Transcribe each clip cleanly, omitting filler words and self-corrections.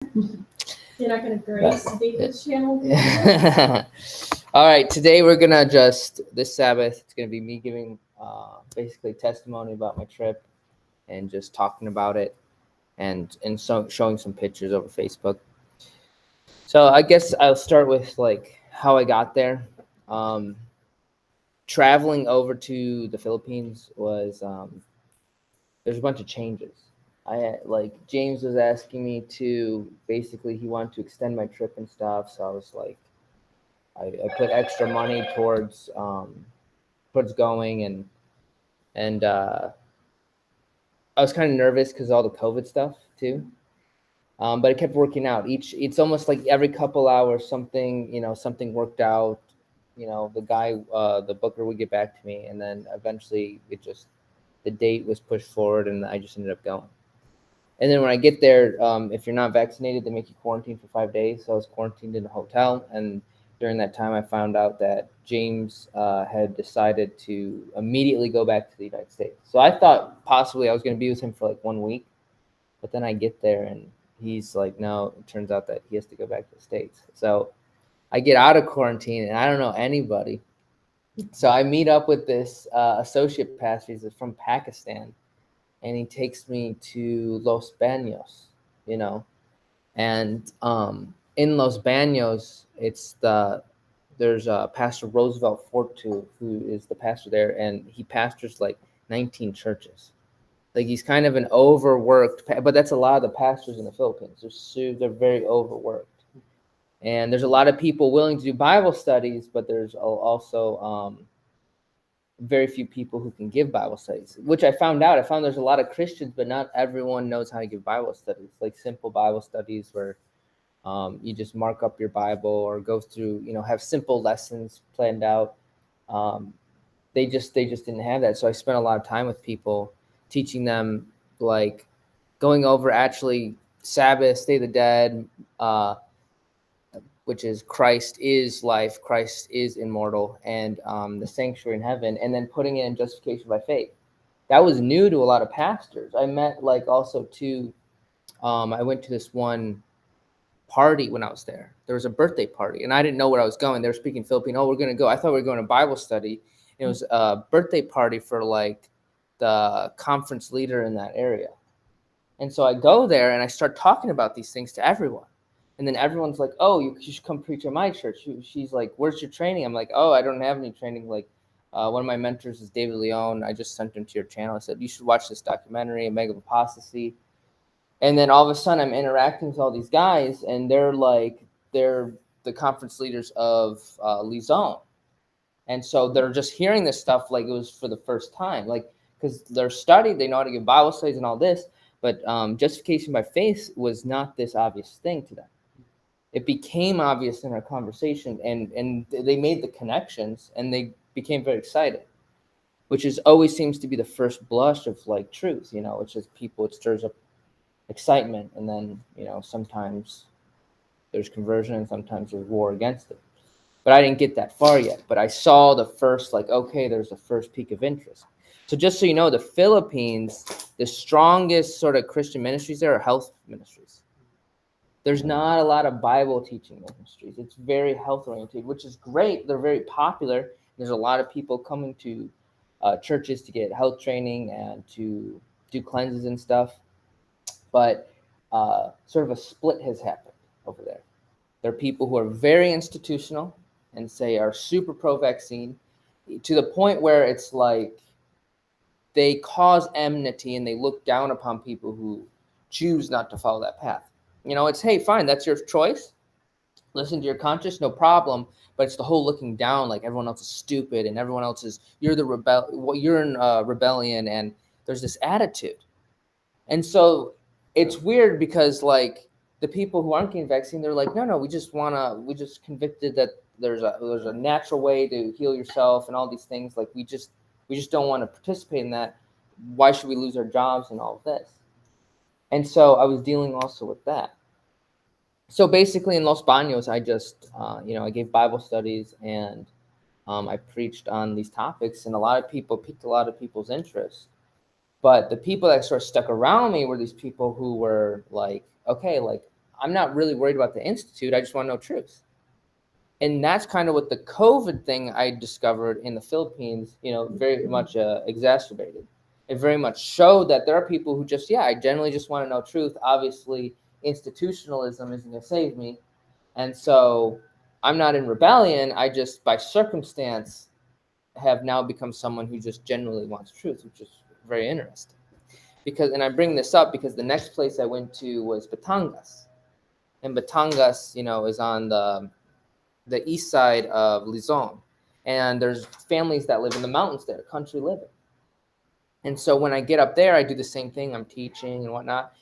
You're not going to grace David's channel? All right, today we're gonna just this Sabbath. It's gonna be me giving basically testimony about my trip and just talking about it and so showing some pictures over Facebook. So I guess I'll start with like how I got there. Um, Traveling over to the Philippines was there's a bunch of changes. Like James was asking me to basically he wanted to extend my trip and stuff, so I was like I put extra money towards going and I was kind of nervous because all the COVID stuff too. But it kept working out. It's almost like every couple hours something worked out. The booker would get back to me, and then eventually the date was pushed forward, and I just ended up going. And then when I get there, if you're not vaccinated, they make you quarantine for 5 days. So I was quarantined in a hotel, and during that time, I found out that James had decided to immediately go back to the United States. So I thought possibly I was going to be with him for like 1 week, but then I get there and he's like, no. It turns out that he has to go back to the States. So I get out of quarantine and I don't know anybody. So I meet up with this associate pastor. He's from Pakistan, and he takes me to Los Baños, you know, and in Los Baños, there's Pastor Roosevelt Fortu, who is the pastor there, and he pastors like 19 churches. Like he's kind of an overworked, but that's a lot of the pastors in the Philippines. They're very overworked, and there's a lot of people willing to do Bible studies, but there's also very few people who can give Bible studies, which I found out. I found there's a lot of Christians, but not everyone knows how to give Bible studies, like simple Bible studies where you just mark up your Bible or go through, have simple lessons planned out. Um, they just didn't have that. So I spent a lot of time with people teaching them, like going over actually Sabbath, Day of the Dead, which is Christ is life, Christ is immortal, and the sanctuary in heaven, and then putting it in justification by faith. That was new to a lot of pastors. I met like also too. I went to this one party when I was there. There was a birthday party, and I didn't know where I was going. They were speaking Filipino. Oh, we're gonna go. I thought we were going to Bible study. And it was a birthday party for like the conference leader in that area. And so I go there and I start talking about these things to everyone. And then everyone's like, "Oh, you should come preach at my church." She's like, "Where's your training?" I'm like, "Oh, I don't have any training. Like, one of my mentors is David Leone. I just sent him to your channel. I said you should watch this documentary, Mega Apostasy." And then all of a sudden, I'm interacting with all these guys, and they're the conference leaders of Lizone, and so they're just hearing this stuff like it was for the first time, like because they're studied, they know how to give Bible studies and all this, but justification by faith was not this obvious thing to them. It became obvious in our conversation, and they made the connections, and they became very excited, which is always seems to be the first blush of like truth, it's just people, it stirs up excitement, and then sometimes there's conversion and sometimes there's war against it. But I didn't get that far yet, but I saw the first, like, okay, there's the first peak of interest. So just so you know, the Philippines, the strongest sort of Christian ministries there are health ministries. There's not a lot of Bible teaching ministries. It's very health oriented, which is great. They're very popular. There's a lot of people coming to churches to get health training and to do cleanses and stuff. But sort of a split has happened over there. There are people who are very institutional and say are super pro-vaccine, to the point where it's like they cause enmity and they look down upon people who choose not to follow that path. It's, hey, fine, that's your choice. Listen to your conscience, no problem. But it's the whole looking down, like everyone else is stupid and everyone else is, you're in rebellion, and there's this attitude. And so it's weird because like the people who aren't getting vaccine, they're like, no, we just convicted that there's a natural way to heal yourself and all these things. Like we just don't want to participate in that. Why should we lose our jobs and all of this? And so I was dealing also with that. So basically in Los Baños, I just, I gave Bible studies, and I preached on these topics, and a lot of people piqued a lot of people's interest. But the people that sort of stuck around me were these people who were like, okay, like I'm not really worried about the institute. I just want to know truth. And that's kind of what the COVID thing I discovered in the Philippines, very much exacerbated. It very much showed that there are people who just, I generally just want to know truth. Obviously, institutionalism isn't going to save me. And so I'm not in rebellion. I just, by circumstance, have now become someone who just generally wants truth, which is very interesting. And I bring this up because the next place I went to was Batangas. And Batangas, is on the east side of Luzon. And there's families that live in the mountains there, country living. And so when I get up there, I do the same thing. I'm teaching and whatnot.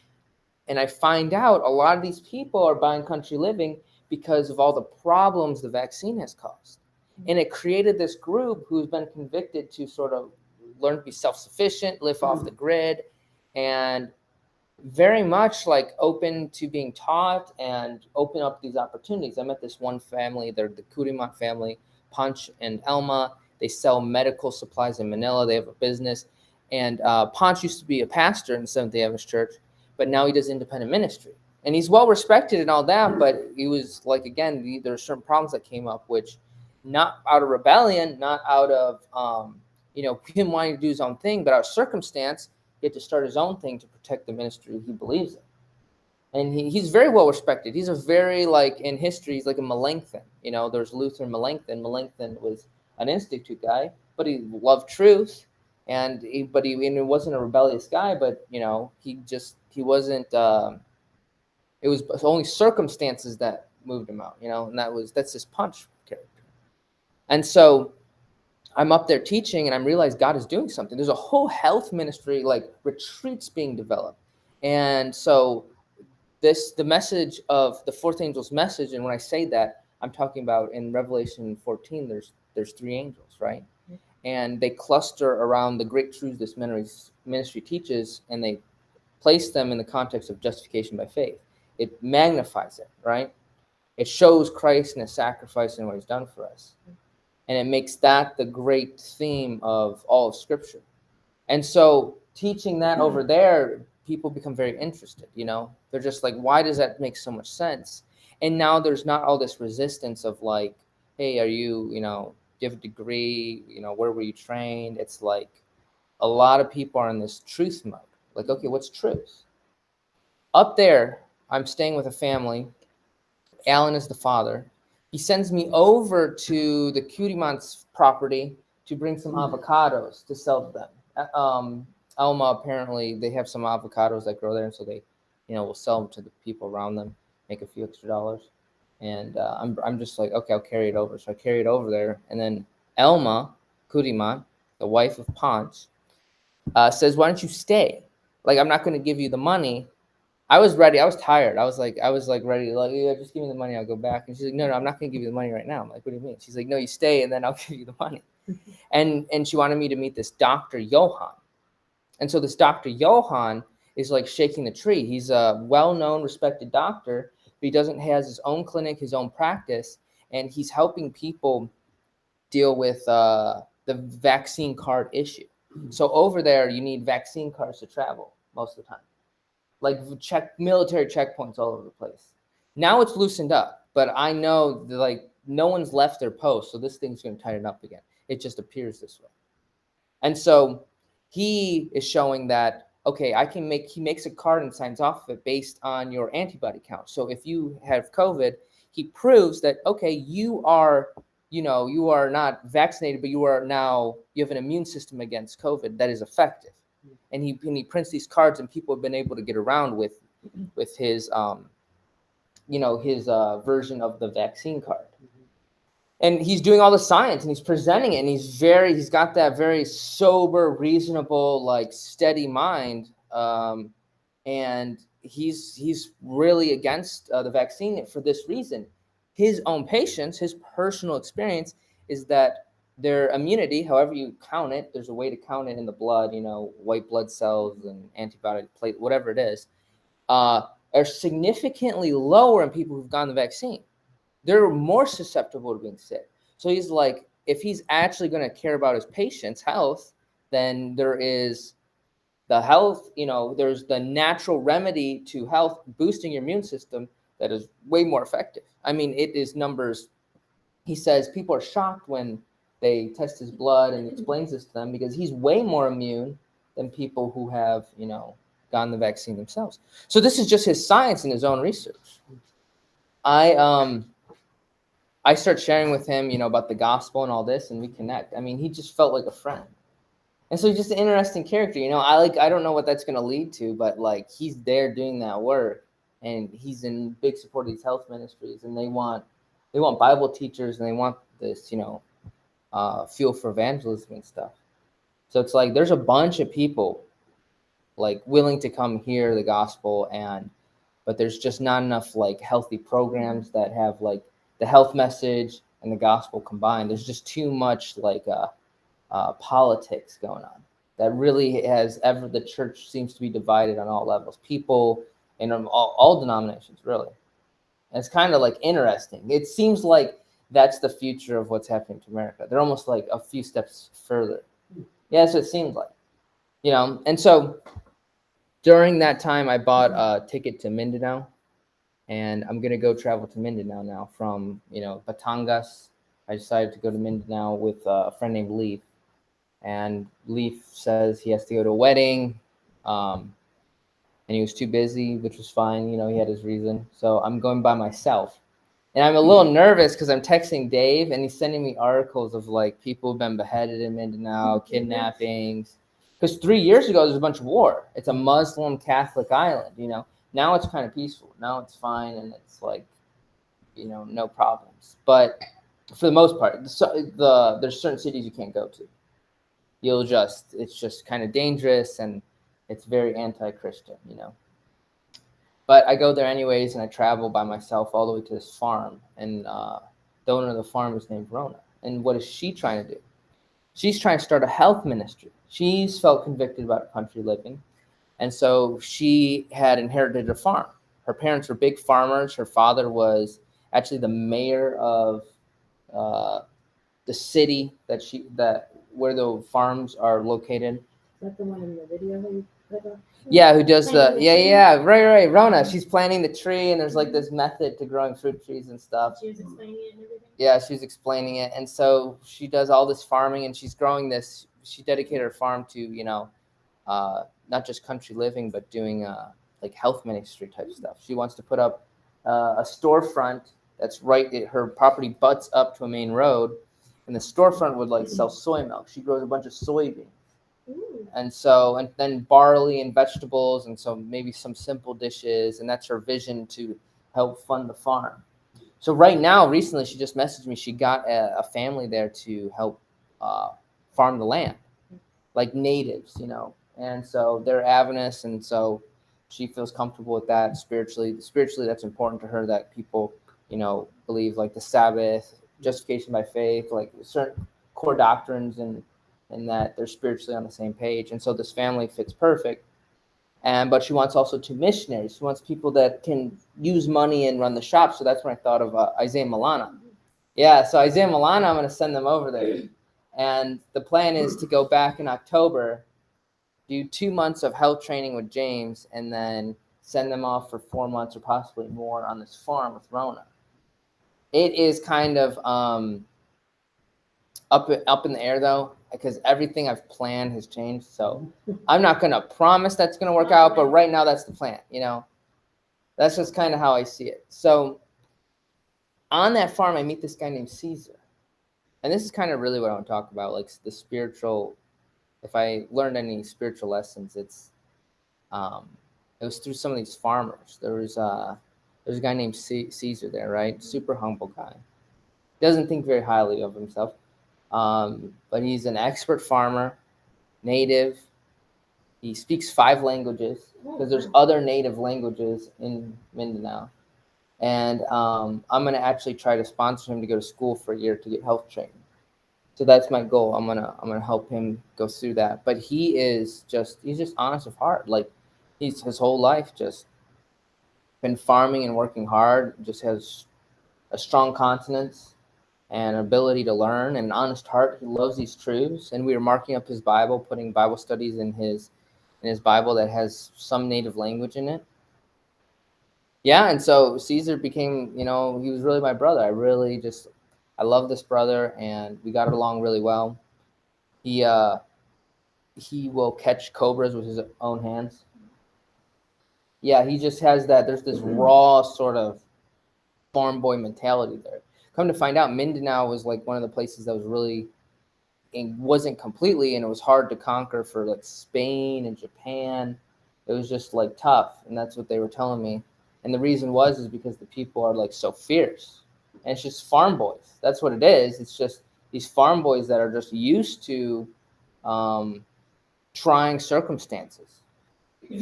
And I find out a lot of these people are buying country living because of all the problems the vaccine has caused. And it created this group who's been convicted to sort of learn to be self-sufficient, live off the grid, and very much like open to being taught and open up these opportunities. I met this one family, they're the Curiman family, Punch and Elma. They sell medical supplies in Manila. They have a business. And Punch used to be a pastor in Seventh-day Adventist Church, but now he does independent ministry. And he's well respected and all that, but he was like, again, there are certain problems that came up, which not out of rebellion, not out of him wanting to do his own thing, but out of circumstance, he had to start his own thing to protect the ministry he believes in. And he's very well respected. He's a very, in history, he's like a Melanchthon. There's Luther and Melanchthon. Melanchthon was an institute guy, but he loved truth. And he wasn't a rebellious guy, but, he wasn't, it was only circumstances that moved him out, and that's his Punch character. And so I'm up there teaching and I realize God is doing something. There's a whole health ministry, retreats being developed. And so the message of the fourth angel's message, and when I say that, I'm talking about in Revelation 14, there's three angels, right? And they cluster around the great truths this ministry teaches, and they place them in the context of justification by faith. It magnifies it, right? It shows Christ and his sacrifice and what he's done for us. And it makes that the great theme of all of Scripture. And so teaching that over there, people become very interested, They're just like, why does that make so much sense? And now there's not all this resistance of like, hey, are you, do you have a degree? Where were you trained? It's like a lot of people are in this truth mode. Like, okay, what's truth? Up there, I'm staying with a family. Alan is the father. He sends me over to the Curiman's property to bring some avocados to sell to them. Elma, apparently, they have some avocados that grow there, and so they, will sell them to the people around them, make a few extra dollars. And I'm just like, okay, I'll carry it over. So I carry it over there, and then Elma Curiman, the wife of Ponce, says, why don't you stay? Like, I'm not going to give you the money. I was ready. I was tired. I was like ready. Like, yeah, just give me the money. I'll go back. And she's like, no, I'm not going to give you the money right now. I'm like, what do you mean? She's like, no, you stay, and then I'll give you the money. And she wanted me to meet this Dr. Johan. And so this Dr. Johan is like shaking the tree. He's a well-known, respected doctor, but he has his own clinic, his own practice, and he's helping people deal with the vaccine card issue. So over there, you need vaccine cards to travel most of the time. Like military checkpoints all over the place. Now it's loosened up, but I know that, no one's left their post, so this thing's going to tighten up again. It just appears this way. And so he is showing that, okay, he makes a card and signs off of it based on your antibody count. So if you have COVID, he proves that, okay, you are not vaccinated, but you have an immune system against COVID that is effective. And he prints these cards, and people have been able to get around with his version of the vaccine card. And he's doing all the science, and he's presenting it, and he's got that very sober, reasonable, steady mind. And he's really against the vaccine for this reason. His own patients, his personal experience is that their immunity, however you count it, there's a way to count it in the blood, white blood cells and antibody plate, whatever it is, are significantly lower in people who've gotten the vaccine. They're more susceptible to being sick. So he's like, if he's actually going to care about his patient's health, then there is the health, there's the natural remedy to health, boosting your immune system that is way more effective. I mean, it is numbers. He says people are shocked when they test his blood, and he explains this to them because he's way more immune than people who have, gotten the vaccine themselves. So this is just his science and his own research. I start sharing with him, about the gospel and all this, and we connect. I mean, he just felt like a friend. And so he's just an interesting character, I don't know what that's going to lead to, but like he's there doing that work, and he's in big support of these health ministries, and they want Bible teachers, and they want this, fuel for evangelism and stuff. So it's like there's a bunch of people like willing to come hear the gospel, but there's just not enough like healthy programs that have like the health message and the gospel combined. There's just too much like politics going on that really the church seems to be divided on all levels, people in all denominations, really. And it's kind of like interesting. It seems like that's the future of what's happening to America. They're almost like a few steps further. Yeah, that's what it seems like, And so during that time, I bought a ticket to Mindanao, and I'm going to go travel to Mindanao now from, Batangas. I decided to go to Mindanao with a friend named Leaf. And Leaf says he has to go to a wedding, and he was too busy, which was fine. He had his reason. So I'm going by myself. And I'm a little nervous because I'm texting Dave, and he's sending me articles of like people who've been beheaded in Mindanao, kidnappings. Because 3 years ago, there's a bunch of war. It's a Muslim Catholic island, Now it's kind of peaceful. Now it's fine, and it's like, no problems. But for the most part, there's certain cities you can't go to. It's just kind of dangerous, and it's very anti-Christian, But I go there anyways, and I travel by myself all the way to this farm. And the owner of the farm is named Rona. And what is she trying to do? She's trying to start a health ministry. She's felt convicted about country living. And so she had inherited a farm. Her parents were big farmers. Her father was actually the mayor of the city where the farms are located. Is that the one in the video that you put up? Yeah, who does right, Rona. Yeah. She's planting the tree, and there's like this method to growing fruit trees and stuff. She was explaining it and everything? Yeah, she was explaining it. And so she does all this farming, and she's growing this. She dedicated her farm to, not just country living, but doing like health ministry type stuff. She wants to put up a storefront that's her property butts up to a main road, and the storefront would like sell soy milk. She grows a bunch of soybeans. Ooh. And then barley and vegetables, and so maybe some simple dishes, and that's her vision to help fund the farm. So right now, recently, she just messaged me. She got a family there to help farm the land, like natives, And so they're Adventists, and so she feels comfortable with that spiritually. Spiritually, that's important to her that people, believe like the Sabbath, justification by faith, like certain core doctrines, and that they're spiritually on the same page. And so this family fits perfect. But she wants also 2 missionaries. She wants people that can use money and run the shop. So that's when I thought of Isaiah Milana. Yeah, so Isaiah Milana, I'm going to send them over there. And the plan is to go back in October, do 2 months of health training with James, and then send them off for 4 months or possibly more on this farm with Rona. It is kind of up in the air, though, because everything I've planned has changed. So I'm not going to promise that's going to work out, but right now that's the plan, That's just kind of how I see it. So on that farm, I meet this guy named Caesar. And this is kind of really what I want to talk about, like the spiritual. If I learned any spiritual lessons, it was through some of these farmers. There's a guy named Caesar there, right? Super humble guy. Doesn't think very highly of himself. But he's an expert farmer, native. He speaks 5 languages because there's other native languages in Mindanao. And I'm going to actually try to sponsor him to go to school for a year to get health training. So that's my goal. I'm gonna help him go through that. But he's just honest of heart. Like his whole life just been farming and working hard. Just has a strong continence and ability to learn and an honest heart. He loves these truths. And we were marking up his Bible, putting Bible studies in his Bible that has some native language in it. Yeah, and so Caesar became, he was really my brother. I love this brother, and we got along really well. He will catch cobras with his own hands. Yeah, he just has that. There's this raw sort of farm boy mentality there. Come to find out, Mindanao was like one of the places that was really, it wasn't completely, and it was hard to conquer for like Spain and Japan. It was just like tough, and that's what they were telling me. And the reason is because the people are like so fierce, and it's just farm boys. That's what it is. It's just these farm boys that are just used to um, trying circumstances,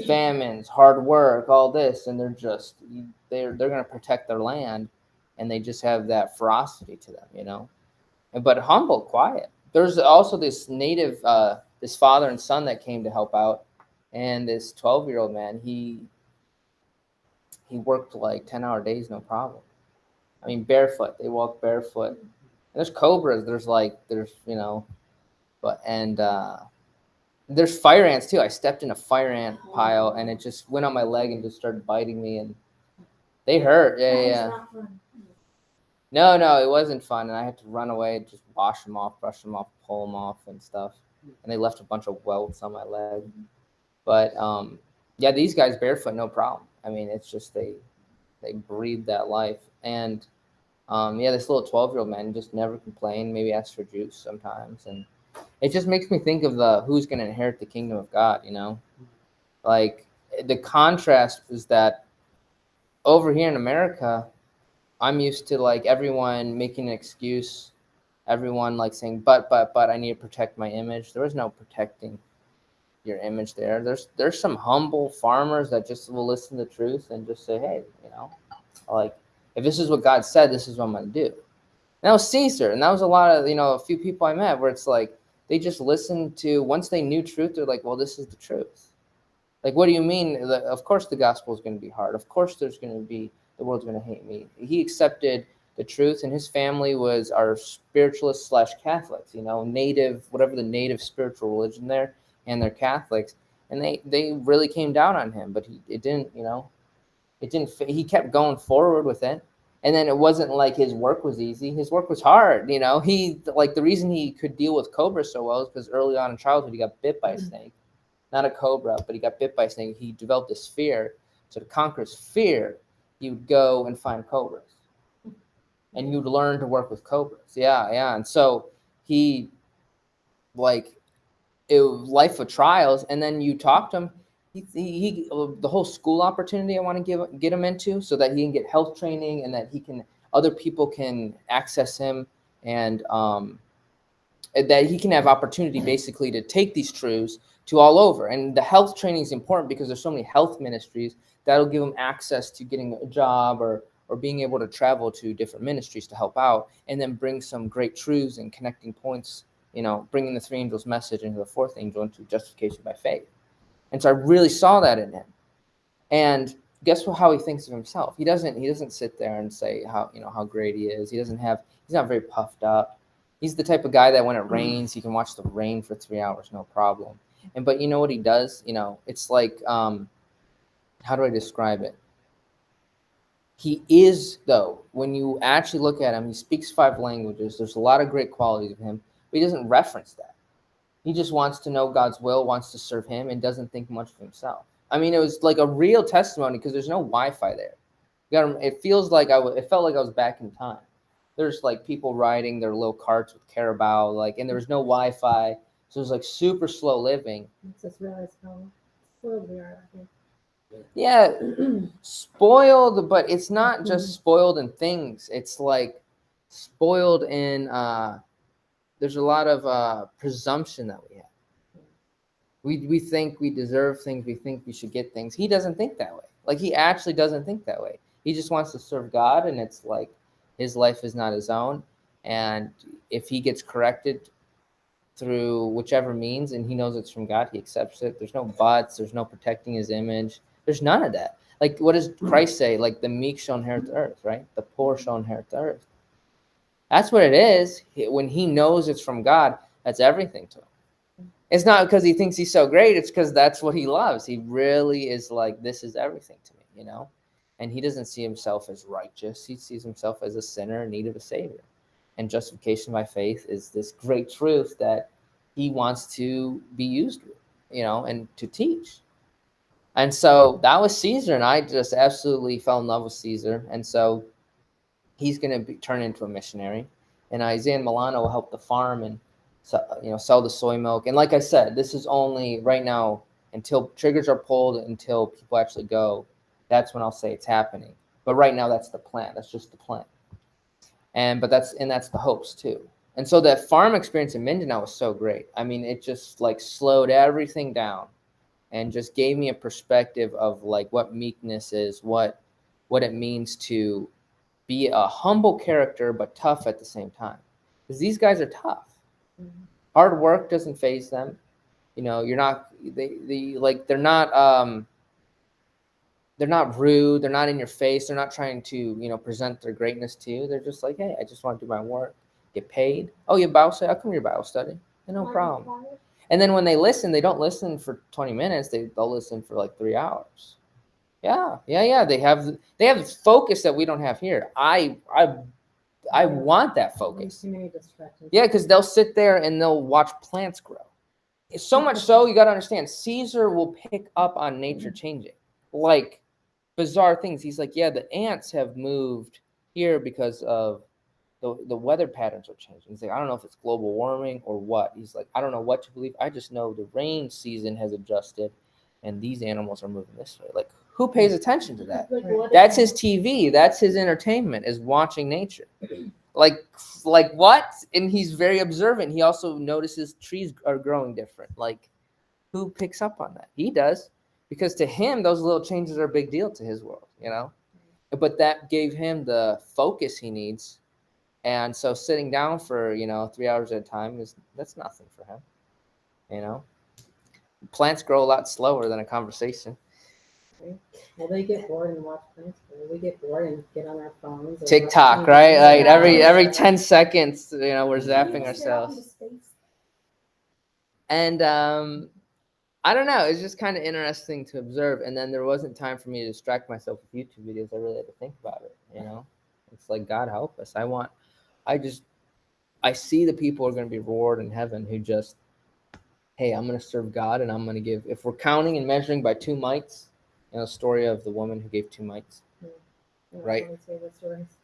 famines, hard work, all this, and they're going to protect their land, and they just have that ferocity to them. But humble, quiet. There's also this native, this father and son that came to help out, and this 12-year-old man, he worked like 10-hour days, no problem. I mean, barefoot. They walk barefoot. And there's cobras. There's fire ants too. I stepped in a fire ant pile, and it just went on my leg and just started biting me, and they hurt. Yeah. No, it wasn't fun, and I had to run away, just wash them off, brush them off, pull them off, and stuff. And they left a bunch of welts on my leg. But yeah, these guys barefoot, no problem. I mean, it's just they breathe that life. And yeah, this little 12-year-old man just never complained. Maybe asked for juice sometimes, and it just makes me think of the who's going to inherit the kingdom of God. Like the contrast is that over here in America, I'm used to like everyone making an excuse, everyone like saying, but I need to protect my image. There was no protecting your image there. There's some humble farmers that just will listen to the truth and just say, hey, like if this is what God said, this is what I'm gonna do. And that was Caesar, and that was a lot of a few people I met where it's like they just listened to, once they knew truth, they're like, well, this is the truth. Like, what do you mean? Of course the gospel is going to be hard. Of course the world's going to hate me. He accepted the truth, and his family are spiritualists / Catholics, native, whatever the native spiritual religion there, and they're Catholics. And they really came down on him, but he kept going forward with it. And then it wasn't like his work was easy. His work was hard. The reason he could deal with cobras so well is because early on in childhood, he got bit by a snake. Not a cobra, but he got bit by a snake. He developed this fear. So to conquer his fear, he would go and find cobras. And he would learn to work with cobras. Yeah. And so it was life of trials. And then you talk to him. He the whole school opportunity I want to get him into, so that he can get health training, and that other people can access him, and that he can have opportunity basically to take these truths to all over. And the health training is important because there's so many health ministries that'll give him access to getting a job or being able to travel to different ministries to help out, and then bring some great truths and connecting points, bringing the three angels message into the fourth angel, into justification by faith. And so I really saw that in him. And guess how he thinks of himself? He doesn't sit there and say how great he is. He's not very puffed up. He's the type of guy that when it rains, he can watch the rain for 3 hours, no problem. But you know what he does? It's like, how do I describe it? He is, though, when you actually look at him, he speaks 5 languages. There's a lot of great qualities of him, but he doesn't reference that. He just wants to know God's will, wants to serve him, and doesn't think much of himself. I mean, it was like a real testimony because there's no Wi-Fi there. It felt like I was back in time. There's like people riding their little carts with Carabao, and there was no Wi-Fi. So it was like super slow living. I just realized how spoiled we are. I think. Yeah, spoiled, but it's not just spoiled in things. It's like spoiled in, there's a lot of presumption that we have. We think we deserve things. We think we should get things. He doesn't think that way. Like, he actually doesn't think that way. He just wants to serve God, and it's like his life is not his own. And if he gets corrected through whichever means, and he knows it's from God, he accepts it. There's no buts. There's no protecting his image. There's none of that. Like, what does Christ say? Like, the meek shall inherit the earth, right? The poor shall inherit the earth. That's what it is. When he knows it's from God, that's everything to him. It's not because he thinks he's so great. It's because that's what he loves. He really is like, this is everything to me, And he doesn't see himself as righteous. He sees himself as a sinner in need of a savior. And justification by faith is this great truth that he wants to be used with, and to teach. And so that was Caesar, and I just absolutely fell in love with Caesar. And so he's going to turn into a missionary, and Isaiah and Milano will help the farm and sell the soy milk. And like I said, this is only right now until triggers are pulled, until people actually go. That's when I'll say it's happening. But right now, that's the plan. That's just the plan. But that's the hopes too. And so that farm experience in Mindanao was so great. I mean, it just like slowed everything down and just gave me a perspective of like what meekness is, what it means to be a humble character, but tough at the same time. Because these guys are tough. Mm-hmm. Hard work doesn't faze them. You're not, they're not rude. They're not in your face. They're not trying to, present their greatness to you. They're just like, hey, I just want to do my work, get paid. Oh, you Bible study? I'll come to your Bible study. No problem. And then when they listen, they don't listen for 20 minutes. They'll listen for like 3 hours. Yeah. They have the focus that we don't have here. I want that focus. Too many distractions. Yeah, because they'll sit there and they'll watch plants grow. So much so, you got to understand, Caesar will pick up on nature changing. Like bizarre things. He's like, yeah, the ants have moved here because of the weather patterns are changing. He's like, I don't know if it's global warming or what. He's like, I don't know what to believe. I just know the rain season has adjusted and these animals are moving this way. Like, who pays attention to that? That's his TV. That's his entertainment, is watching nature. Like what? And he's very observant. He also notices trees are growing different. Like, who picks up on that? He does. Because to him, those little changes are a big deal to his world, But that gave him the focus he needs. And so sitting down for, 3 hours at a time, that's nothing for him, Plants grow a lot slower than a conversation. Well, they get bored and watch plants grow. We get bored and get on our phones. TikTok, right? Like every 10 seconds, we're zapping ourselves. And I don't know. It's just kind of interesting to observe. And then there wasn't time for me to distract myself with YouTube videos. I really had to think about it. It's like, God help us. I see the people are going to be rewarded in heaven who just, hey, I'm going to serve God and I'm going to give. If we're counting and measuring by 2 mites, story of the woman who gave 2 mites, right?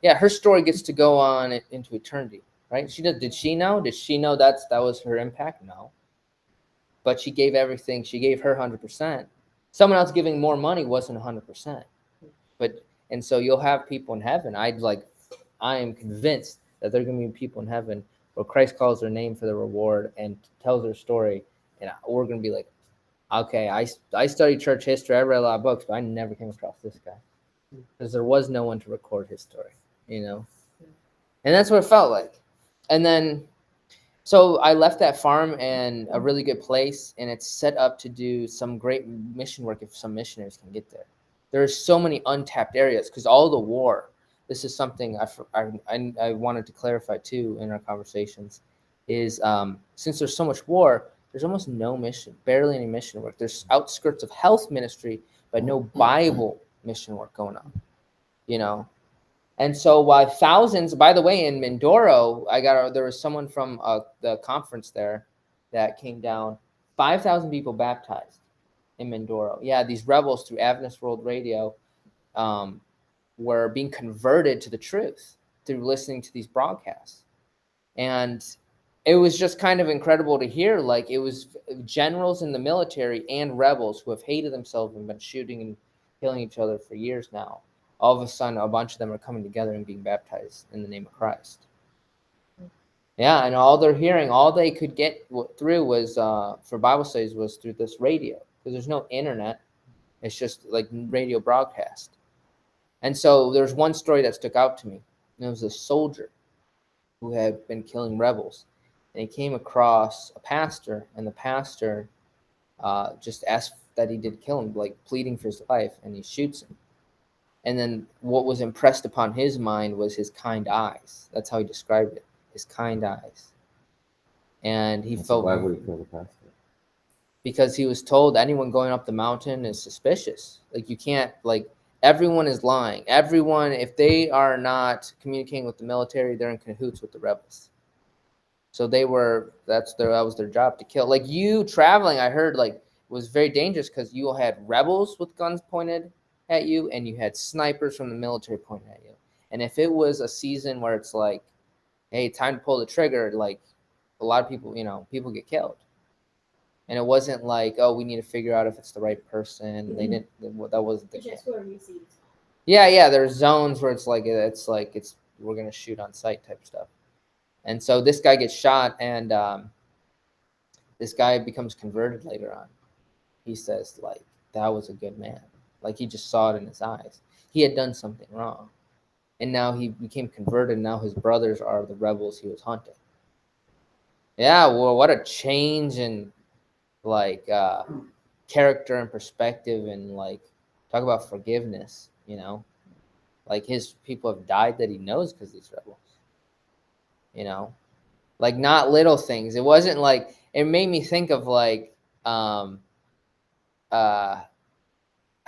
Yeah, her story gets to go on into eternity, right? Did she know? Did she know that was her impact? No. But she gave everything. She gave her 100%. Someone else giving more money wasn't 100%. And so you'll have people in heaven. I am convinced that there are going to be people in heaven where Christ calls their name for the reward and tells their story. And we're going to be like, okay, I studied church history. I read a lot of books, but I never came across this guy. Because there was no one to record his story, And that's what it felt like. And then, so I left that farm and a really good place, and it's set up to do some great mission work if some missionaries can get there. There's so many untapped areas because all the war. This is something I wanted to clarify too in our conversations. Is since there's so much war, there's almost no mission, barely any mission work. There's outskirts of health ministry, but no Bible mission work going on. And so while thousands, by the way, in Mindoro, there was someone from the conference there that came down, 5,000 people baptized in Mindoro. Yeah, these rebels through Adventist World Radio were being converted to the truth through listening to these broadcasts. And it was just kind of incredible to hear. Like, it was generals in the military and rebels who have hated themselves and been shooting and killing each other for years now. All of a sudden, a bunch of them are coming together and being baptized in the name of Christ. Yeah, and all they're hearing, all they could get through was, for Bible studies, was through this radio. Because there's no internet. It's just like radio broadcast. And so there's one story that stuck out to me. And it was a soldier who had been killing rebels. And he came across a pastor, and the pastor just asked that he did kill him, like pleading for his life, and he shoots him. And then what was impressed upon his mind was his kind eyes. That's how he described it, his kind eyes. And he felt... Why would he kill the pastor? Because he was told anyone going up the mountain is suspicious. Like, you can't, like, everyone is lying. Everyone, if they are not communicating with the military, they're in cahoots with the rebels. So that was their job, to kill. Like, you traveling, I heard, like, was very dangerous because you had rebels with guns pointed at you, and you had snipers from the military pointing at you. And if it was a season where it's like, hey, time to pull the trigger, like, a lot of people, people get killed. And it wasn't like, oh, we need to figure out if it's the right person. They didn't. That wasn't the case. Yeah. There's zones where it's like we're gonna shoot on sight type stuff. And so this guy gets shot, and this guy becomes converted later on. He says, like, that was a good man. Like, he just saw it in his eyes. He had done something wrong, and now he became converted. Now his brothers are the rebels he was hunting. Yeah, well, what a change in, like, character and perspective, and, like, talk about forgiveness. Like, his people have died that he knows because these rebels. Like, not little things. It wasn't like, it made me think of, like, how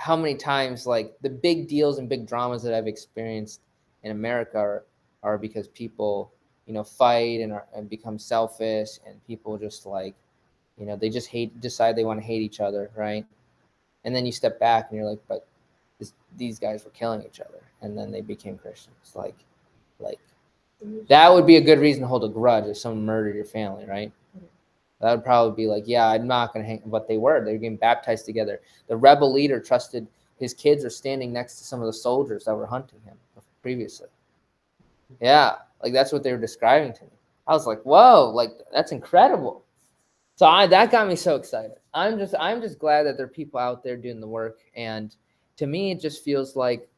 many times, like, the big deals and big dramas that I've experienced in America are because people, fight and become selfish, and people just, like, they just decide they want to hate each other, right? And then you step back and you're like, but these guys were killing each other, and then they became Christians. Like that would be a good reason to hold a grudge if someone murdered your family, right? That would probably be like, yeah, I'm not going to hang. But they were getting baptized together. The rebel leader trusted his kids are standing next to some of the soldiers that were hunting him previously. Yeah, like, that's what they were describing to me. I was like, whoa, like, that's incredible. So that got me so excited. I'm just glad that there are people out there doing the work. And to me, it just feels like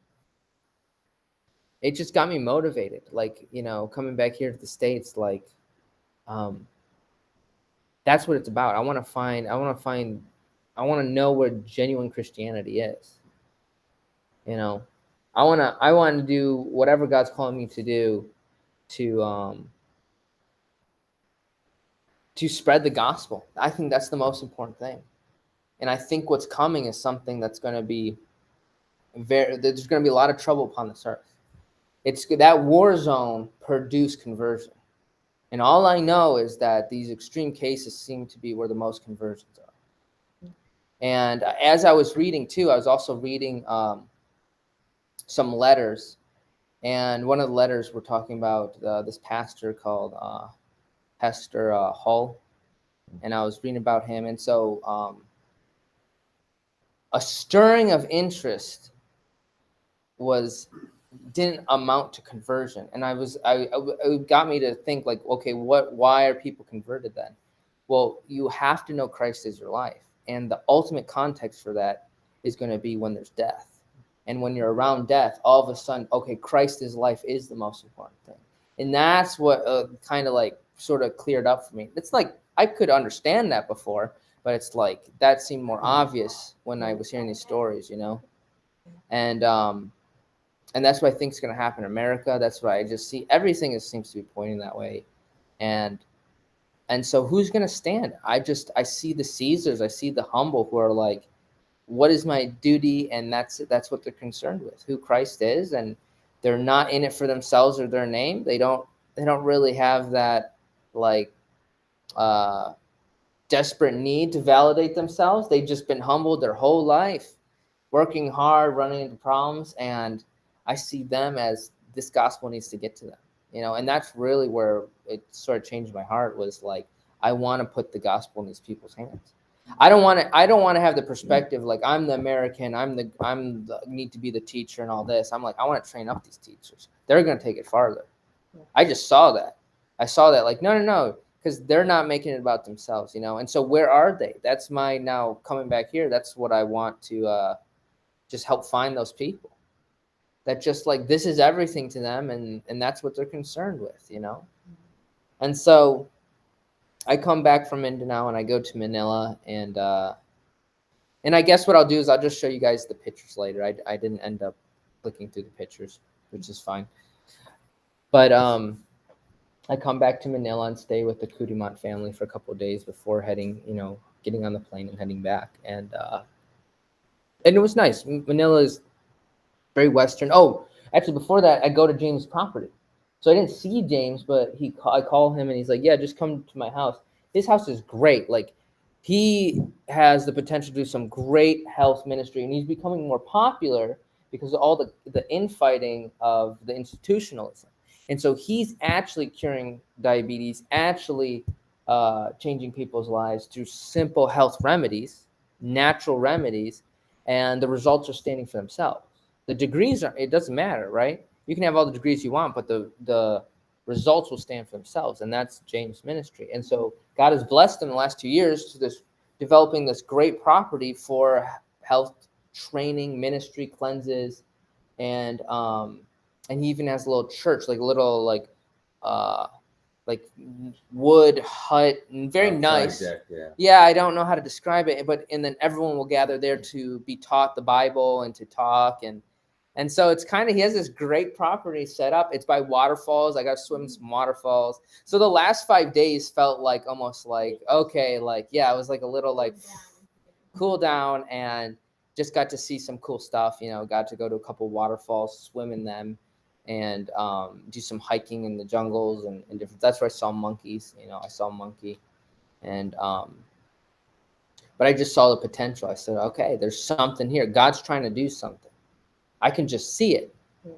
it just got me motivated. Like, coming back here to the States, like, that's what it's about. I want to know where genuine Christianity is. I want to do whatever God's calling me to do to spread the gospel. I think that's the most important thing. And I think what's coming is something that's going to be there's going to be a lot of trouble upon this earth. It's that war zone produced conversion. And all I know is that these extreme cases seem to be where the most conversions are. And as I was reading too, I was also reading some letters. And one of the letters we're talking about this pastor called Pastor Hull. And I was reading about him. And so a stirring of interest didn't amount to conversion. And it got me to think, like, okay, why are people converted then? Well, you have to know Christ is your life. And the ultimate context for that is going to be when there's death. And when you're around death, all of a sudden, okay, Christ is life is the most important thing. And that's what kind of, like, sort of cleared up for me. It's like, I could understand that before, but it's like, that seemed more obvious when I was hearing these stories, And that's what I think is going to happen in America. That's what I just see. Everything seems to be pointing that way. And so who's going to stand? I see the Caesars. I see the humble who are like, what is my duty? And that's what they're concerned with, who Christ is. And they're not in it for themselves or their name. They don't really have that, like, desperate need to validate themselves. They've just been humbled their whole life, working hard, running into problems. And I see them as this gospel needs to get to them, and that's really where it sort of changed my heart, was like, I want to put the gospel in these people's hands. I don't want to have the perspective like I'm the American, need to be the teacher and all this. I'm like, I want to train up these teachers. They're going to take it farther. I just saw that. Like, no, because they're not making it about themselves, And so where are they? That's my, now coming back here, that's what I want to just help find those people. That just, like, this is everything to them, and that's what they're concerned with, And so I come back from Mindanao and I go to Manila, and I guess what I'll do is I'll just show you guys the pictures later. I didn't end up clicking through the pictures, which is fine. But I come back to Manila and stay with the Kudimont family for a couple of days before heading, getting on the plane and heading back. And it was nice. Manila is very Western. Oh, actually, before that, I go to James' property. So I didn't see James, but I call him and he's like, yeah, just come to my house. His house is great. Like, he has the potential to do some great health ministry, and he's becoming more popular because of all the infighting of the institutionalism. And so he's actually curing diabetes, actually changing people's lives through simple health remedies, natural remedies, and the results are standing for themselves. The degrees are, it doesn't matter, right? You can have all the degrees you want, but the results will stand for themselves, and that's James' ministry. And so God has blessed him in the last 2 years to this developing this great property for health training, ministry, cleanses, and he even has a little church, like a little uh like wood hut, and very nice. Deck, yeah. Yeah, I don't know how to describe it, but and then everyone will gather there to be taught the Bible and to talk, and so it's kind of, he has this great property set up. It's by waterfalls. I got to swim in some waterfalls. So the last 5 days felt like almost like, okay, like, yeah, it was like a little like cool down, and just got to see some cool stuff. Got to go to a couple waterfalls, swim in them, and do some hiking in the jungles and different. That's where I saw monkeys. I saw a monkey, and but I just saw the potential. I said, okay, there's something here. God's trying to do something. I can just see it.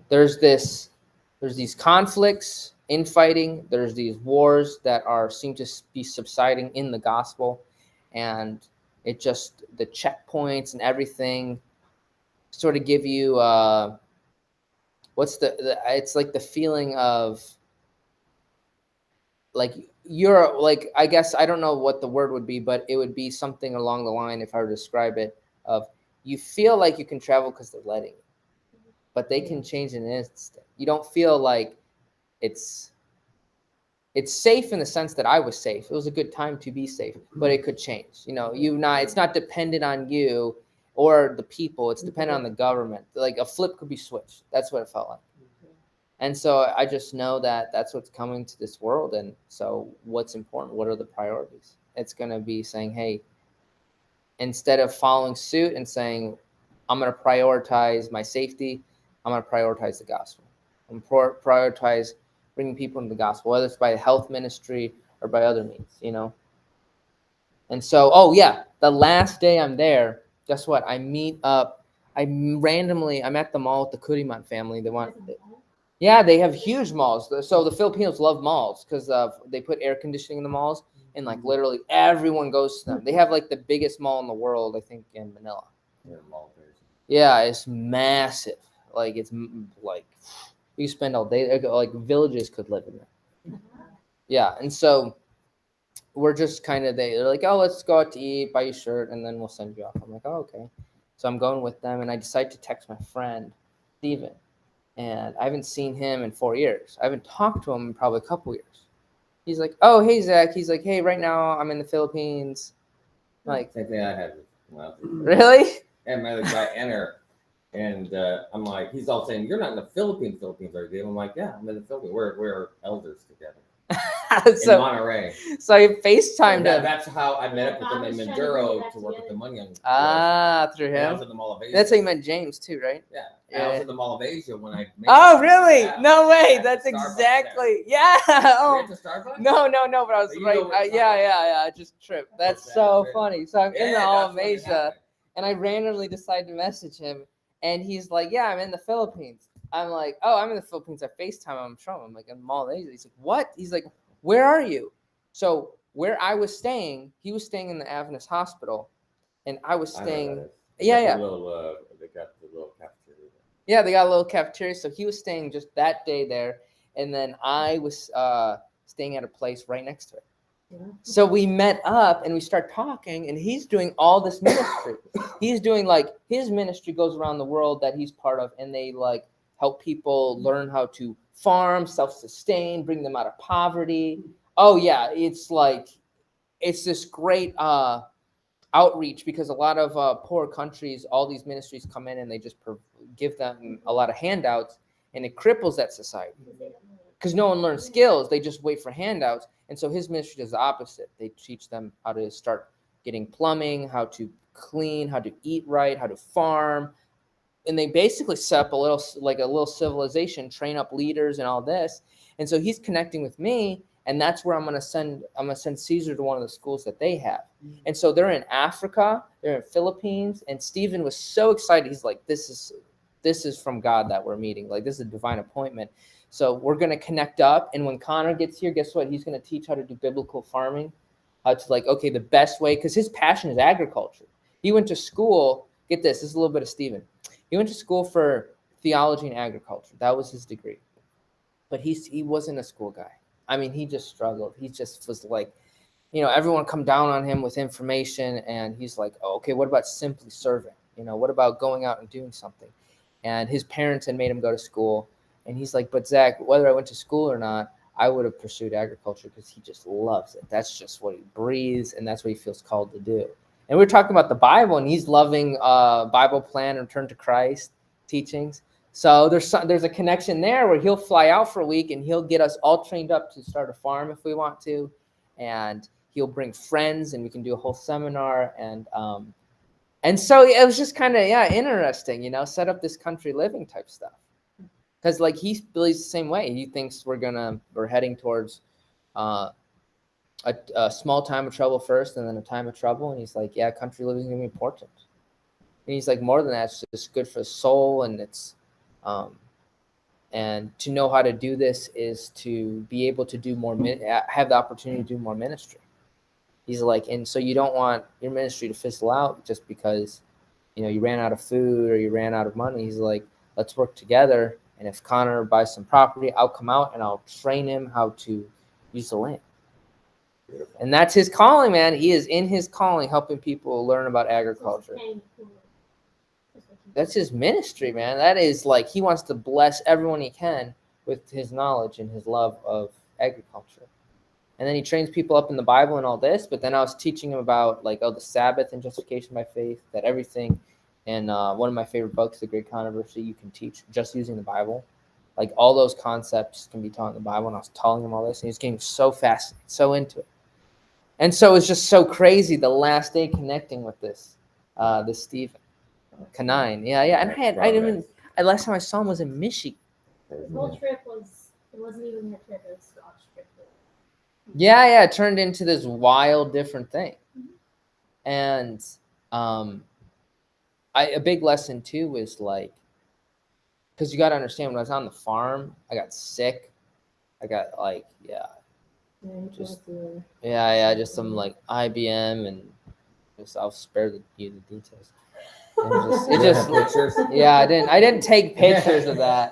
There's these conflicts, infighting. There's these wars that seem to be subsiding in the gospel, and it just, the checkpoints and everything sort of give you it's like the feeling of like you're like, I guess I don't know what the word would be, but it would be something along the line, if I were to describe it, of you feel like you can travel because they're letting you, but they can change in an instant. You don't feel like it's safe in the sense that I was safe. It was a good time to be safe, but it could change. It's not dependent on you or the people. It's dependent on the government. Like a flip could be switched. That's what it felt like. And so I just know that that's what's coming to this world. And so what's important? What are the priorities? It's going to be saying, hey, instead of following suit and saying, I'm going to prioritize my safety, I'm going to prioritize the gospel. I'm prioritize bringing people into the gospel, whether it's by health ministry or by other means, And so, the last day I'm there, guess what? I'm at the mall with the Kuriman family. They have huge malls. So the Filipinos love malls because they put air conditioning in the malls, and like literally everyone goes to them. They have like the biggest mall in the world, I think, in Manila. Yeah, it's massive. Like it's like you spend all day. Like villages could live in there. Yeah, and so we're just kind of, they're like, oh, let's go out to eat, buy you a shirt, and then we'll send you off. I'm like, oh, okay. So I'm going with them, and I decide to text my friend, Steven. And I haven't seen him in 4 years. I haven't talked to him in probably a couple years. He's like, oh, hey, Zach. He's like, hey, right now I'm in the Philippines. Like, Same thing I had. Really? And my other guy, Enter. And I'm like, he's all saying, you're not in the Philippines, are you? I'm like, yeah, I'm in the Philippines. We're elders together. So, in Monterey. So I FaceTimed him. That's how I met up with him in Maduro to work with the money on. Through him. I was in the Mall of Asia. That's how you met James too, right? Yeah. I was in the Mall of Asia when I. Oh, really? Yeah. No way. Yeah, That's Starbucks exactly. Yeah. Oh. You went to Starbucks? No. But I was So right. Yeah. I just tripped. That's so funny. So I'm in the Mall of Asia, and I randomly decide to message him, and he's like, "Yeah, I'm in the Philippines." I'm like, "Oh, I'm in the Philippines." I FaceTime him. I'm like, in the Mall of Asia. He's like, "What?" He's like, "Where are you?" So where I was staying, he was staying in the Adventist hospital, and I was staying. Yeah. They got the little cafeteria. Yeah, they got a little cafeteria. So he was staying just that day there, and then I was staying at a place right next to it. Yeah. So we met up and we start talking, and he's doing all this ministry. He's doing like his ministry goes around the world that he's part of, and they like help people learn how to farm, self-sustain, bring them out of poverty. Oh yeah, it's this great outreach, because a lot of poor countries, all these ministries come in and they just give them a lot of handouts, and it cripples that society because no one learns skills. They just wait for handouts. And so his ministry does the opposite. They teach them how to start getting plumbing, how to clean, how to eat right, how to farm. and they basically set up a little civilization, train up leaders and all this. And so he's connecting with me, and that's where I'm gonna send Caesar to one of the schools that they have. And so they're in Africa, they're in Philippines, and Stephen was so excited. He's like, this is from God that we're meeting. Like, this is a divine appointment. So we're gonna connect up, and when Connor gets here, guess what? He's gonna teach how to do biblical farming, how to the best way, because his passion is agriculture. He went to school. Get this is a little bit of Stephen. He went to school for theology and agriculture. That was his degree. But he wasn't a school guy. I mean, he just struggled. He just was like, everyone come down on him with information, and he's like, oh, okay, what about simply serving? What about going out and doing something? And his parents had made him go to school, and he's like, but Zach, whether I went to school or not, I would have pursued agriculture because he just loves it. That's just what he breathes, and that's what he feels called to do. And we're talking about the Bible, and he's loving Bible plan and Return to Christ teachings. So there's a connection there where he'll fly out for a week, and he'll get us all trained up to start a farm if we want to, and he'll bring friends, and we can do a whole seminar. And so it was just kind of interesting, set up this country living type stuff, because he believes the same way. He thinks we're heading towards a small time of trouble first, and then a time of trouble. And he's like, yeah, country living is gonna be important. And he's like, more than that, it's just good for the soul, and it's and to know how to do this is to be able to do more, have the opportunity to do more ministry. He's like, and so you don't want your ministry to fizzle out just because you ran out of food or you ran out of money. He's like, let's work together, and if Connor buys some property, I'll come out and I'll train him how to use the land. Beautiful. And that's his calling, man. He is in his calling, helping people learn about agriculture. That's his ministry, man. That is he wants to bless everyone he can with his knowledge and his love of agriculture. And then he trains people up in the Bible and all this. But then I was teaching him about the Sabbath and justification by faith, that everything. And one of my favorite books, The Great Controversy, you can teach just using the Bible. All those concepts can be taught in the Bible. And I was telling him all this, and he was getting so fascinated, so into it. And so it was just so crazy the last day connecting with this Stephen. Canine. Yeah. And last time I saw him was in Michigan. The whole trip it wasn't even your trip, it was Scott's trip. Yeah, it turned into this wild, different thing. Mm-hmm. And a big lesson too was because you got to understand, when I was on the farm, I got sick. I got just some IBM, and I'll spare you the details. It just pictures. Yeah, I didn't take pictures of that.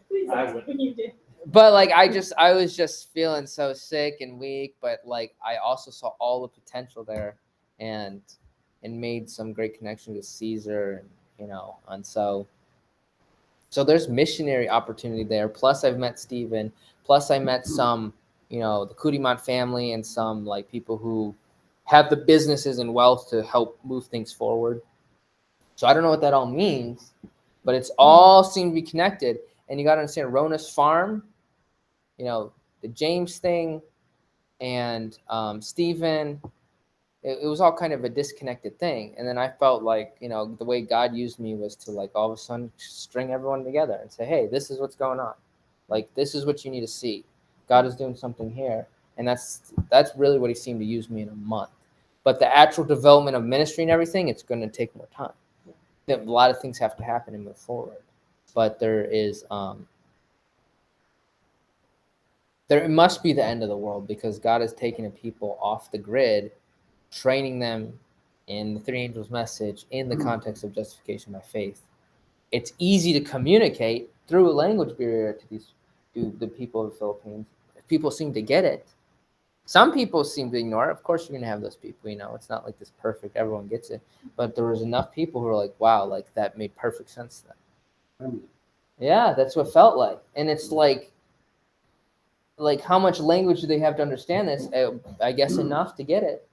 Please I ask would. when you did. But I was just feeling so sick and weak, but I also saw all the potential there, and made some great connections with Caesar, and so there's missionary opportunity there. Plus I've met Stephen, plus I met some, the Kudimont family, and some people who have the businesses and wealth to help move things forward. So I don't know what that all means, but it's all seemed to be connected. And you got to understand, Rona's farm, the James thing, and Stephen, it was all kind of a disconnected thing. And then I felt the way God used me was to all of a sudden string everyone together and say, hey, this is what's going on. This is what you need to see. God is doing something here. And that's really what he seemed to use me in a month. But the actual development of ministry and everything, it's going to take more time. A lot of things have to happen and move forward. But there must be the end of the world, because God has taken a people off the grid, training them in the three angels message in the context of justification by faith. It's easy to communicate through a language barrier to the people of the Philippines. People seem to get it. Some people seem to ignore it. Of course, you're going to have those people, it's not like this perfect, everyone gets it. But there was enough people who were like, wow, that made perfect sense to them. Yeah, that's what it felt like. And it's how much language do they have to understand this? I guess enough to get it.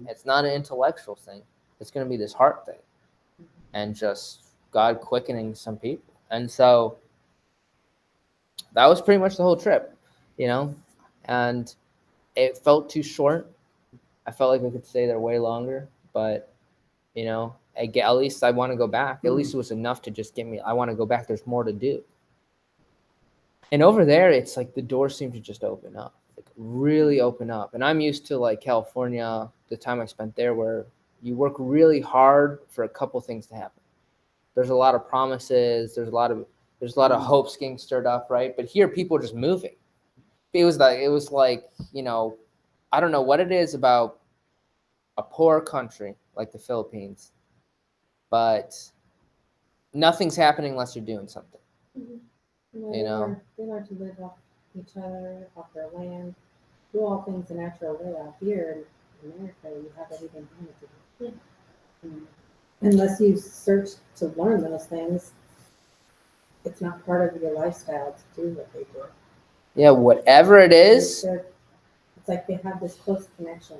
It's not an intellectual thing. It's going to be this heart thing. And just God quickening some people. And so that was pretty much the whole trip, and it felt too short. I felt like I could stay there way longer, but, at least I want to go back. At least it was enough to just get me. I want to go back. There's more to do. And over there, it's like the doors seem to just open up, like really open up. And I'm used to like California, the time I spent there, where you work really hard for a couple things to happen. There's a lot of promises. There's a lot of hopes getting stirred up, right? But here, people are just moving. It was like I don't know what it is about a poor country like the Philippines, but nothing's happening unless you're doing something. They learn to live off each other, off their land, do all things the natural way. Out here in America, you have everything handed to you. Unless you search to learn those things, it's not part of your lifestyle to do what they do. Yeah, whatever it is. It's like they have this close connection.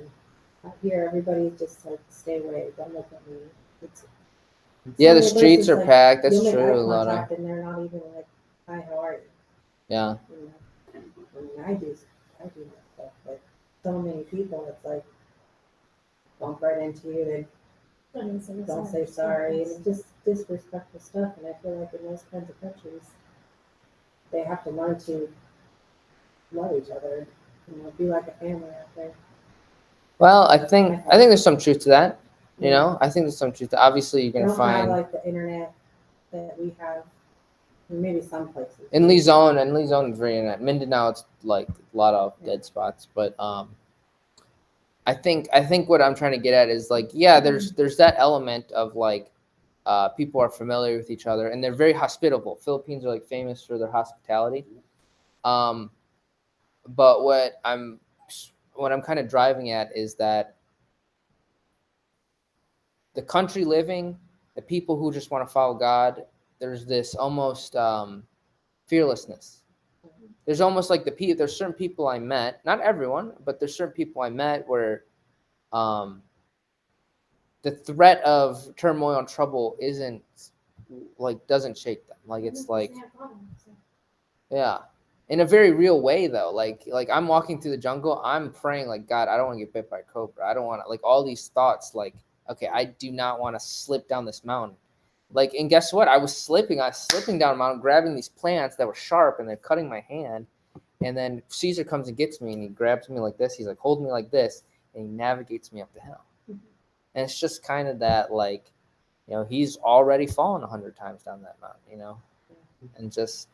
Out here, everybody's just like, stay away, don't look at me. Yeah, the Some of us streets is are like, packed. That's you'll make true. eye A lot of contact and they're not even like, hi, how are you? yeah. I do that stuff, but so many people, it's like, bump right into you, they don't say sorry, and it's just disrespectful stuff. And I feel like in those kinds of countries, they have to learn to love each other, be like a family out there. Well, I think there's some truth to that. I think there's some truth. Obviously, you're They gonna don't have find like the internet that we have. Maybe some places. in Luzon is very internet. Mindanao, it's like a lot of dead spots. But I think what I'm trying to get at is like, yeah, there's that element of like people are familiar with each other and they're very hospitable. Philippines are like famous for their hospitality. But what I'm kind of driving at is that the country living, the people who just want to follow God, there's this almost fearlessness. There's almost like there's certain people I met, not everyone, but there's certain people I met where the threat of turmoil and trouble doesn't shake them. Like it's like, yeah, in a very real way though. Like I'm walking through the jungle, I'm praying like, God, I don't want to get bit by a cobra. I don't want to, like, all these thoughts like, okay, I do not want to slip down this mountain. Like, and guess what? I was slipping down a mountain, grabbing these plants that were sharp and they're cutting my hand. And then Caesar comes and gets me and he grabs me like this. He's like, hold me like this. And he navigates me up the hill. And it's just kind of that, like, he's already fallen 100 times down that mountain, and just,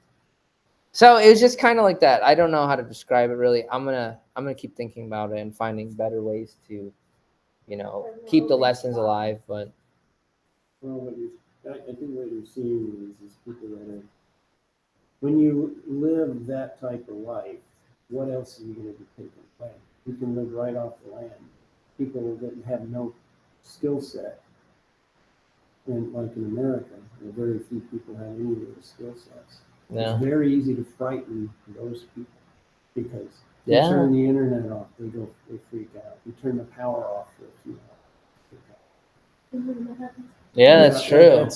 so it was just kind of like that. I don't know how to describe it really. I'm going to keep thinking about it and finding better ways to, keep the lessons alive. But well, I think what you're seeing is people that are, when you live that type of life, what else are you going to be taking away? You can live right off the land. People that have no skill set, and like in America, very few people have any of those skill sets. yeah, It's very easy to frighten those people because you turn the internet off, they freak out. You turn the power off for a few hours. yeah, that's true.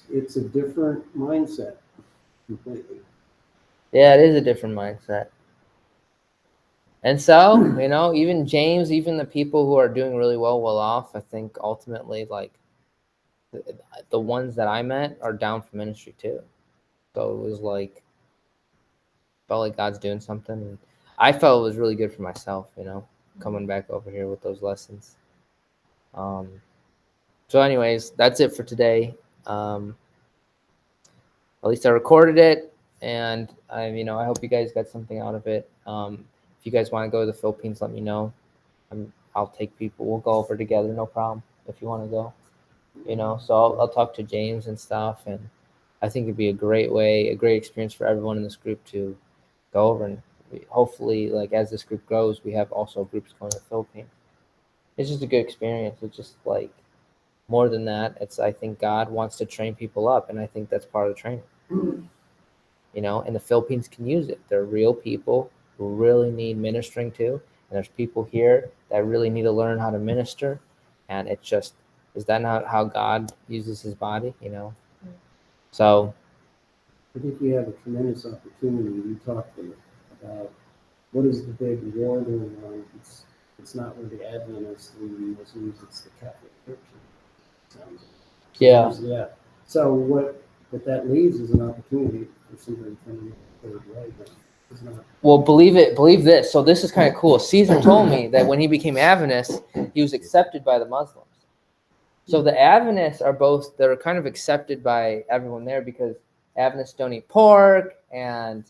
It's a different mindset completely. Yeah, it is a different mindset. And so, even James, even the people who are doing really well off, I think ultimately, like, the ones that I met are down for ministry too. So it was like, felt like God's doing something. And I felt it was really good for myself, coming back over here with those lessons. So anyways, that's it for today. At least I recorded it, and I hope you guys got something out of it. If you guys want to go to the Philippines, let me know. I'll take people. We'll go over together, no problem. If you want to go, So I'll talk to James and stuff, and I think it'd be a great experience for everyone in this group to go over, and hopefully, like, as this group grows, we have also groups going to the Philippines. It's just a good experience. It's just like, more than that, I think God wants to train people up, and I think that's part of the training. And the Philippines can use it. They're real people who really need ministering to, and there's people here that really need to learn how to minister. And it's just, is that not how God uses his body? So I think we have a tremendous opportunity. We talked about what is the big war going on. It's not where the Adventists lead Muslims, it's the Catholic Church. Sounds Yeah. Yeah. So what that leaves is an opportunity for somebody coming the third way, but it's not. Well, believe this. So this is kind of cool. Caesar told me that when he became Adventist, he was accepted by the Muslims. So the Adventists are both, they're kind of accepted by everyone there because Adventists don't eat pork and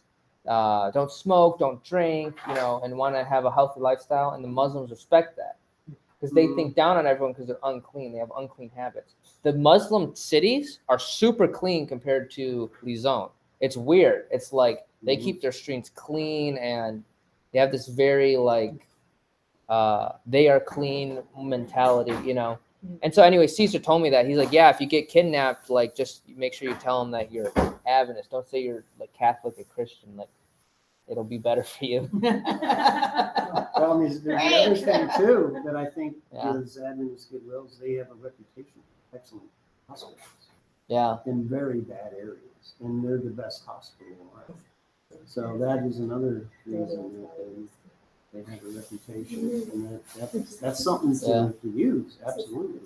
don't smoke, don't drink, and want to have a healthy lifestyle. And the Muslims respect that because they think down on everyone because they're unclean. They have unclean habits. The Muslim cities are super clean compared to Luzon. It's weird. It's like they keep their streets clean and they have this very like they are clean mentality. And so anyway, Caesar told me that. He's like, yeah, if you get kidnapped, like just make sure you tell them that you're Adventist. Don't say you're like Catholic or Christian. Like it'll be better for you. Well, there's the other thing too that I think Yeah. is Adventist Goodwills, they have a reputation for excellent hospitals Yeah. in very bad areas, and they're the best hospital around. So that is another reason that they have a reputation, and that's something to use, absolutely.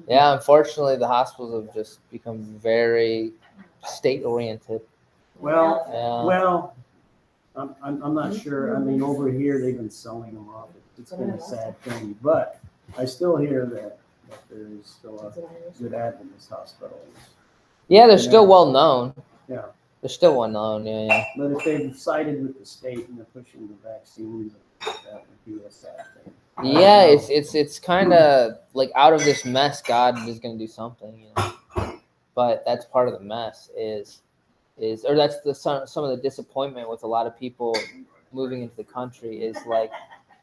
Yeah, unfortunately, the hospitals have just become very state-oriented. Well, Yeah. well, I'm not sure. I mean, over here, they've been selling them off. It's been a sad thing, but I still hear that there is still a good Adventist hospital. Yeah, they're still well known. Yeah. They're still well known. Yeah. But if they've sided with the state and they're pushing the vaccines, that would be a sad thing. Yeah, it's kind of like out of this mess, God is going to do something. But that's part of the mess or that's some of the disappointment with a lot of people moving into the country is like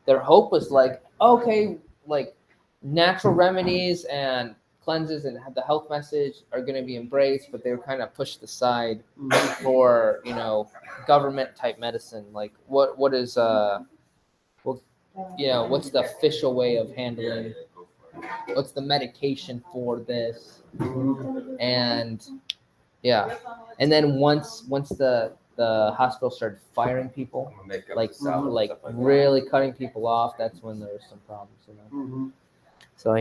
their hope was like, okay, like natural remedies and cleanses and the health message are going to be embraced, but they were kind of pushed aside for government type medicine. Like what is what's the official way of handling, what's the medication for this, and and then once the hospital started firing people, like really cutting people off, that's when there was some problems. Mhm. So